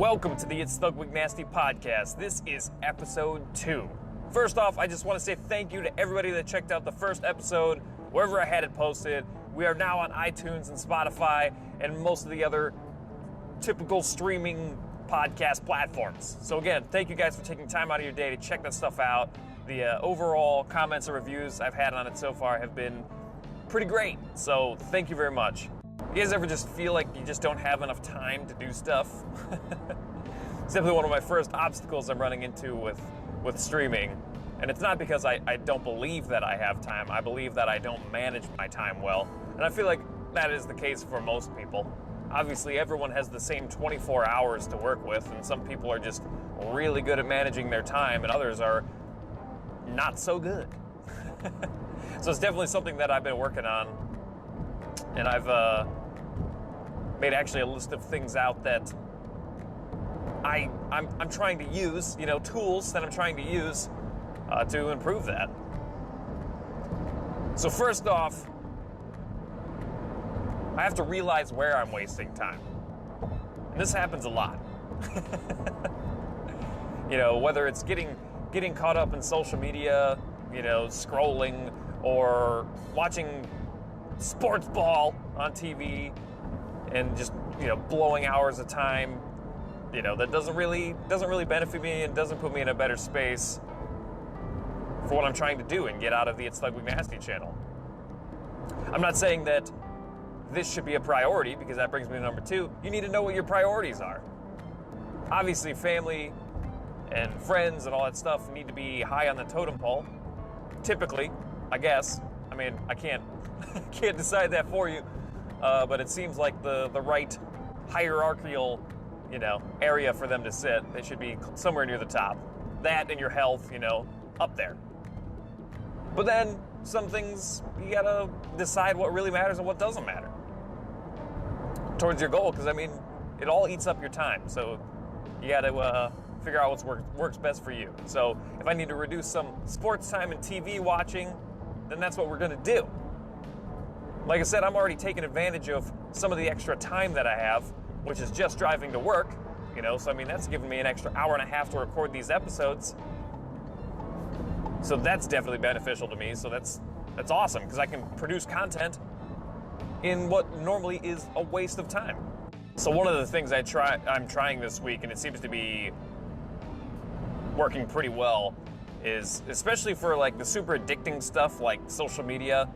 Welcome to the It's Thug Week Nasty podcast. This is episode 2. First off, I just want to say thank you to everybody that checked out the first episode, wherever I had it posted. We are now on iTunes and Spotify and most of the other typical streaming podcast platforms. So again, thank you guys for taking time out of your day to check that stuff out. The overall comments and reviews I've had on it so far have been pretty great. So thank you very much. You guys ever just feel like you just don't have enough time to do stuff? Simply one of my first obstacles I'm running into with streaming. And it's not because I don't believe that I have time. I believe that I don't manage my time well. And I feel like that is the case for most people. Obviously, everyone has the same 24 hours to work with, and some people are just really good at managing their time, and others are not so good. So it's definitely something that I've been working on. And I've made actually a list of things out that I'm trying to use, tools that I'm trying to use to improve that. So first off, I have to realize where I'm wasting time. And this happens a lot. Whether it's getting caught up in social media, scrolling, or watching sports ball on TV and just blowing hours of time that doesn't really benefit me and doesn't put me in a better space for what I'm trying to do and get out of the It's Thug Week Nasty channel. I'm not saying that this should be a priority, because that brings me to number 2. You need to know what your priorities are. Obviously, family and friends and all that stuff need to be high on the totem pole. Typically, I guess. I mean, I can't decide that for you, but it seems like the right hierarchical, area for them to sit. They should be somewhere near the top. That and your health, up there. But then some things you gotta decide what really matters and what doesn't matter towards your goal, because it all eats up your time. So you gotta figure out what works best for you. So if I need to reduce some sports time and TV watching, then that's what we're gonna do. Like I said, I'm already taking advantage of some of the extra time that I have, which is just driving to work, so that's giving me an extra hour and a half to record these episodes. So that's definitely beneficial to me. So that's awesome, because I can produce content in what normally is a waste of time. So one of the things I'm trying this week, and it seems to be working pretty well, is especially for like the super addicting stuff like social media.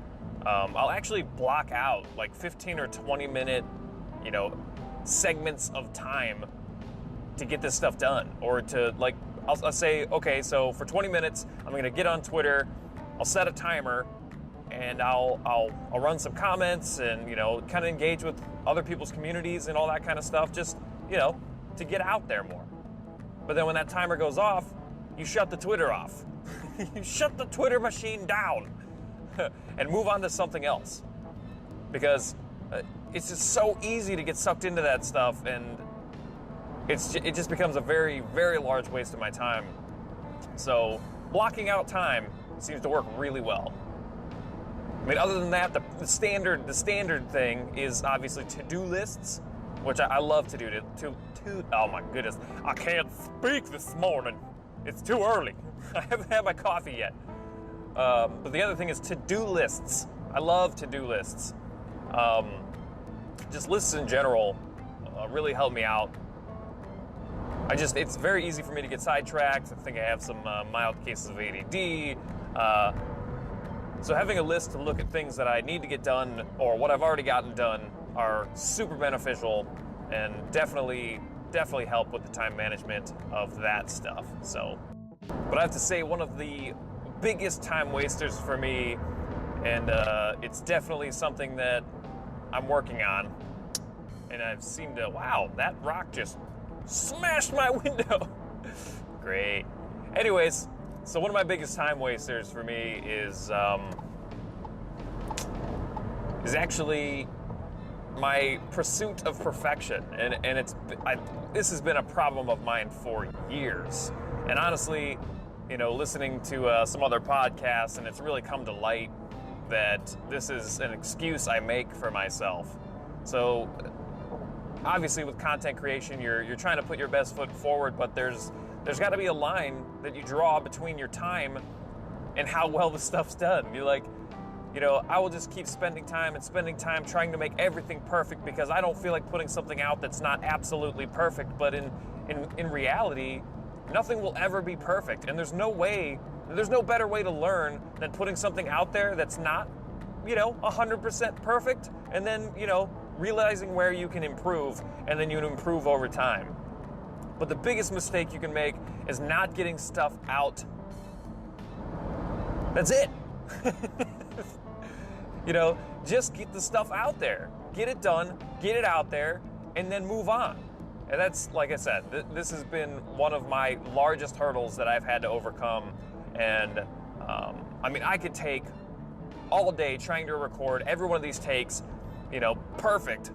I'll actually block out like 15 or 20 minute, segments of time to get this stuff done, or to I'll say, okay, so for 20 minutes, I'm going to get on Twitter, I'll set a timer, and I'll run some comments and, kind of engage with other people's communities and all that kind of stuff, just, to get out there more. But then when that timer goes off, you shut the Twitter off. You shut the Twitter machine down and move on to something else. Because it's just so easy to get sucked into that stuff, and it just becomes a very, very large waste of my time. So blocking out time seems to work really well. Other than that, the standard thing is obviously to-do lists, which I love to do. Oh my goodness, I can't speak this morning. It's too early. I haven't had my coffee yet. But the other thing is to-do lists. I love to-do lists. Just lists in general really help me out. It's very easy for me to get sidetracked. I think I have some mild cases of ADD. So having a list to look at things that I need to get done or what I've already gotten done are super beneficial, and definitely help with the time management of that stuff. So, but I have to say, one of the biggest time wasters for me, and it's definitely something that I'm working on, and I've seemed to, wow, that rock just smashed my window. Great. Anyways, so one of my biggest time wasters for me is actually my pursuit of perfection, and this has been a problem of mine for years. And honestly, listening to some other podcasts, and it's really come to light that this is an excuse I make for myself. So obviously with content creation, you're trying to put your best foot forward, but there's got to be a line that you draw between your time and how well the stuff's done. You're like, I will just keep spending time trying to make everything perfect because I don't feel like putting something out that's not absolutely perfect. But in reality, nothing will ever be perfect, and there's no better way to learn than putting something out there that's not 100% perfect, and then realizing where you can improve, and then you improve over time. But the biggest mistake you can make is not getting stuff out. That's it. Just get the stuff out there. Get it done, get it out there, and then move on. And that's, like I said, this has been one of my largest hurdles that I've had to overcome. And I could take all day trying to record every one of these takes, perfect.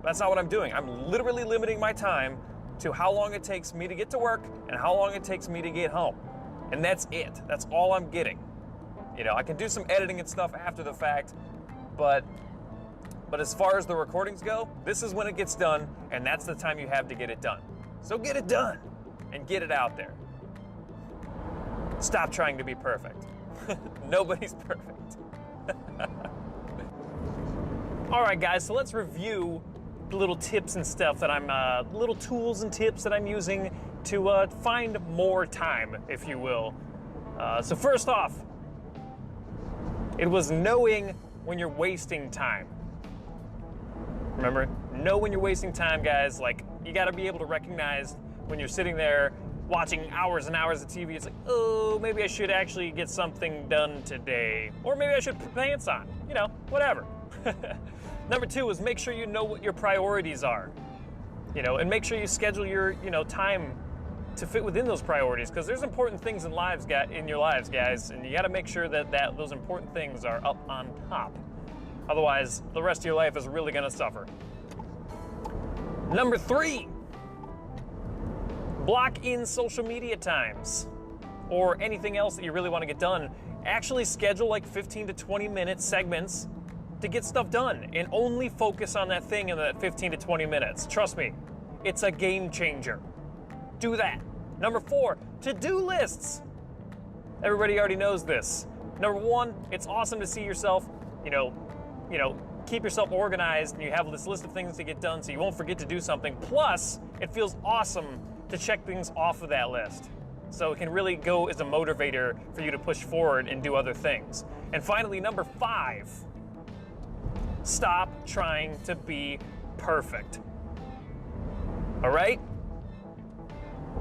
That's not what I'm doing. I'm literally limiting my time to how long it takes me to get to work and how long it takes me to get home. And that's it. That's all I'm getting. I can do some editing and stuff after the fact, but as far as the recordings go, this is when it gets done, and that's the time you have to get it done. So get it done and get it out there. Stop trying to be perfect. Nobody's perfect. All right, guys, so let's review the little tips and stuff that little tools and tips that I'm using to find more time, if you will. So first off, it was knowing when you're wasting time. Remember, know when you're wasting time, guys. Like, you got to be able to recognize when you're sitting there watching hours and hours of TV. It's like, oh, maybe I should actually get something done today. Or maybe I should put pants on. Whatever. Number two is make sure you know what your priorities are. And make sure you schedule your, time to fit within those priorities, because there's important things in your lives, guys, and you got to make sure that those important things are up on top. Otherwise, the rest of your life is really going to suffer. Number three, block in social media times or anything else that you really want to get done. Actually schedule like 15 to 20 minute segments to get stuff done and only focus on that thing in that 15 to 20 minutes. Trust me, it's a game changer. Do that. Number four, to-do lists. Everybody already knows this. Number one, it's awesome to see yourself, keep yourself organized and you have this list of things to get done so you won't forget to do something. Plus, it feels awesome to check things off of that list. So it can really go as a motivator for you to push forward and do other things. And finally, number five, stop trying to be perfect. All right?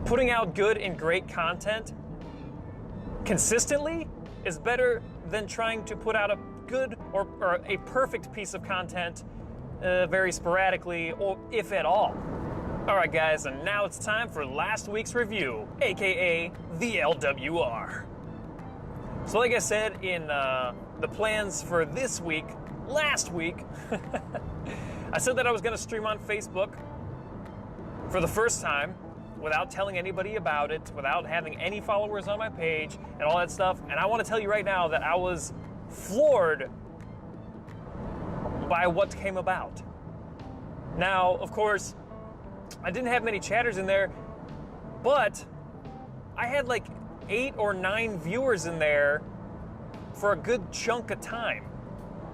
Putting out good and great content consistently is better than trying to put out a good or a perfect piece of content very sporadically, or if at all. All right, guys, and now it's time for last week's review, aka the LWR. So like I said in the plans for this week, last week, I said that I was going to stream on Facebook for the first time without telling anybody about it, without having any followers on my page and all that stuff. And I want to tell you right now that I was floored by what came about. Now, of course, I didn't have many chatters in there, but I had like 8 or 9 viewers in there for a good chunk of time.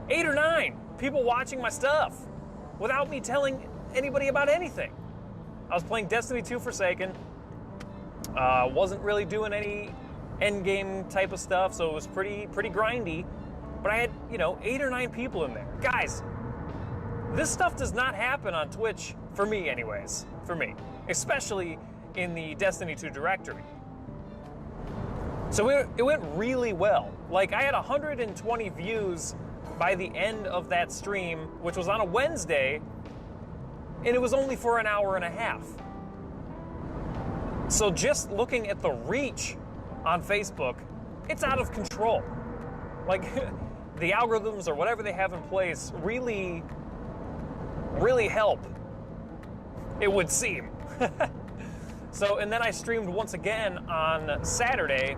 8 or 9 people watching my stuff without me telling anybody about anything. I was playing Destiny 2 Forsaken. Wasn't really doing any end game type of stuff, so it was pretty grindy. But I had, 8 or 9 people in there. Guys, this stuff does not happen on Twitch, for me anyways, especially in the Destiny 2 directory. So it went really well. Like, I had 120 views by the end of that stream, which was on a Wednesday, and it was only for an hour and a half. So just looking at the reach on Facebook, it's out of control. Like, the algorithms or whatever they have in place really help, it would seem. So, and then I streamed once again on Saturday.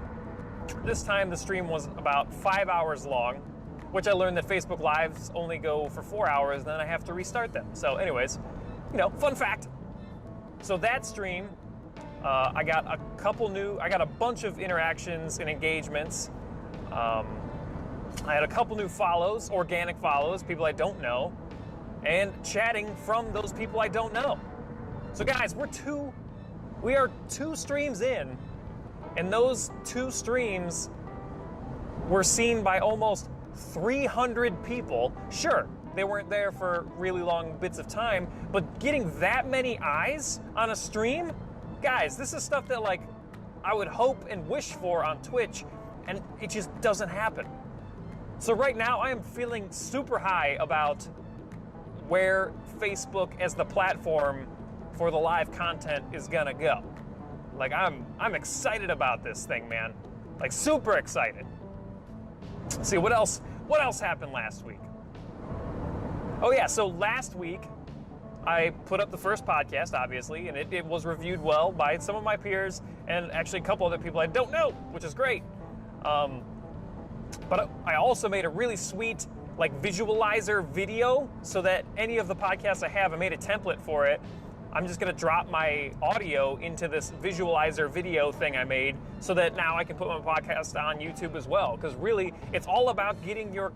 This time the stream was about 5 hours long, which I learned that Facebook Lives only go for 4 hours, and then I have to restart them. So anyways, fun fact. So that stream, I got a bunch of interactions and engagements. I had a couple new follows, organic follows, people I don't know, and chatting from those people I don't know. So guys, we are 2 streams in, and those 2 streams were seen by almost 300 people. Sure, they weren't there for really long bits of time, but getting that many eyes on a stream, guys, this is stuff that I would hope and wish for on Twitch, and it just doesn't happen. So right now I am feeling super high about where Facebook as the platform for the live content is gonna go. I'm excited about this thing, man. Super excited. Let's see, what else happened last week? Oh yeah, so last week I put up the first podcast, obviously, and it was reviewed well by some of my peers and actually a couple other people I don't know, which is great. But I also made a really sweet visualizer video so that any of the podcasts I made a template for it. I'm just gonna drop my audio into this visualizer video thing I made so that now I can put my podcast on YouTube as well. Because really, it's all about getting your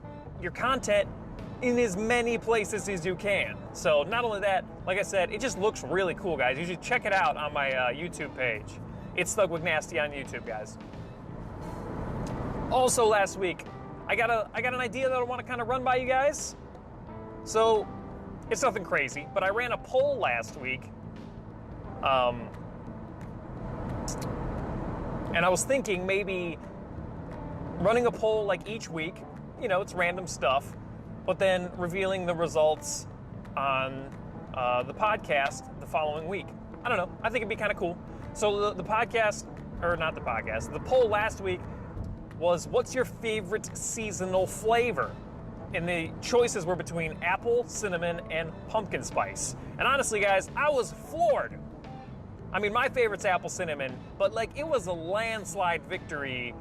content in as many places as you can. So not only that, like I said, it just looks really cool, guys. You should check it out on my YouTube page. It's Thug with Nasty on YouTube, guys. Also last week, I got an idea that I want to kind of run by you guys. So it's nothing crazy, but I ran a poll last week. And I was thinking maybe running a poll each week, it's random stuff, but then revealing the results on the podcast the following week. I don't know, I think it'd be kind of cool. So the poll last week was, what's your favorite seasonal flavor? And the choices were between apple, cinnamon, and pumpkin spice. And honestly, guys, I was floored. I mean, my favorite's apple cinnamon, but it was a landslide victory.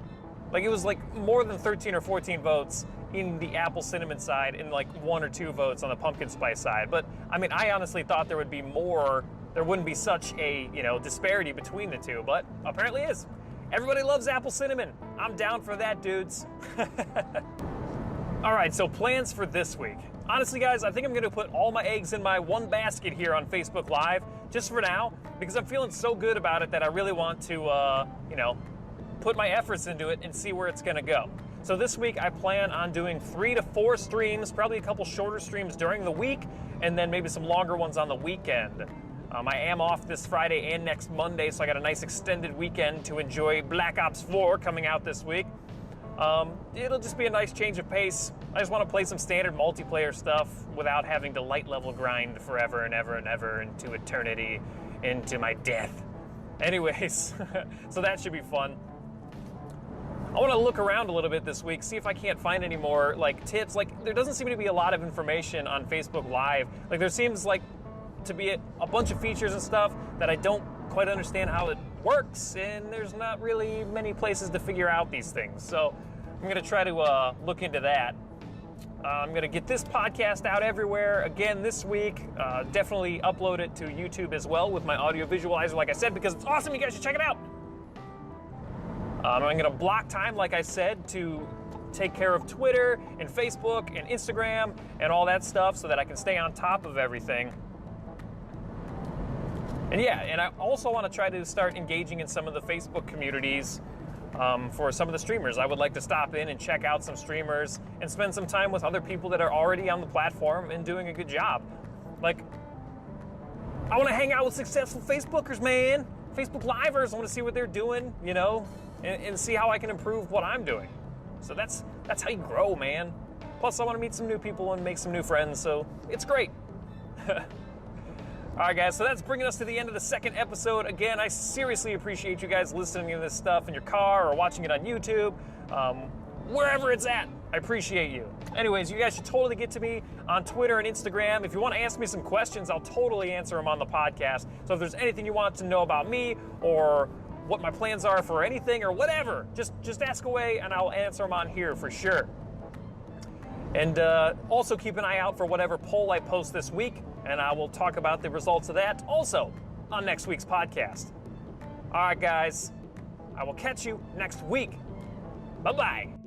It was more than 13 or 14 votes in the apple cinnamon side and 1 or 2 votes on the pumpkin spice side. But I mean, I honestly thought there would be more, there wouldn't be such a, disparity between the two, but apparently is. Everybody loves apple cinnamon. I'm down for that, dudes. All right, so plans for this week. Honestly, guys, I think I'm gonna put all my eggs in my one basket here on Facebook Live, just for now, because I'm feeling so good about it that I really want to, put my efforts into it and see where it's gonna go. So this week, I plan on doing 3 to 4 streams, probably a couple shorter streams during the week, and then maybe some longer ones on the weekend. I am off this Friday and next Monday, so I got a nice extended weekend to enjoy Black Ops 4 coming out this week. It'll just be a nice change of pace. I just want to play some standard multiplayer stuff without having to light level grind forever and ever and ever into eternity, into my death. Anyways, so that should be fun. I want to look around a little bit this week, see if I can't find any more tips. There doesn't seem to be a lot of information on Facebook Live. There seems to be a bunch of features and stuff that I don't quite understand how it works, and there's not really many places to figure out these things. So I'm gonna try to look into that. I'm gonna get this podcast out everywhere again this week. Definitely upload it to YouTube as well with my audio visualizer, like I said, because it's awesome. You guys should check it out. I'm gonna block time, like I said, to take care of Twitter and Facebook and Instagram and all that stuff so that I can stay on top of everything. And yeah, and I also want to try to start engaging in some of the Facebook communities for some of the streamers. I would like to stop in and check out some streamers and spend some time with other people that are already on the platform and doing a good job. I want to hang out with successful Facebookers, man. Facebook Livers, I want to see what they're doing, and see how I can improve what I'm doing. So that's how you grow, man. Plus, I want to meet some new people and make some new friends, so it's great. All right, guys, so that's bringing us to the end of the second episode. Again, I seriously appreciate you guys listening to this stuff in your car or watching it on YouTube, wherever it's at. I appreciate you. Anyways, you guys should totally get to me on Twitter and Instagram. If you want to ask me some questions, I'll totally answer them on the podcast. So if there's anything you want to know about me or what my plans are for anything or whatever, just ask away and I'll answer them on here for sure. And also keep an eye out for whatever poll I post this week, and I will talk about the results of that also on next week's podcast. All right, guys, I will catch you next week. Bye-bye.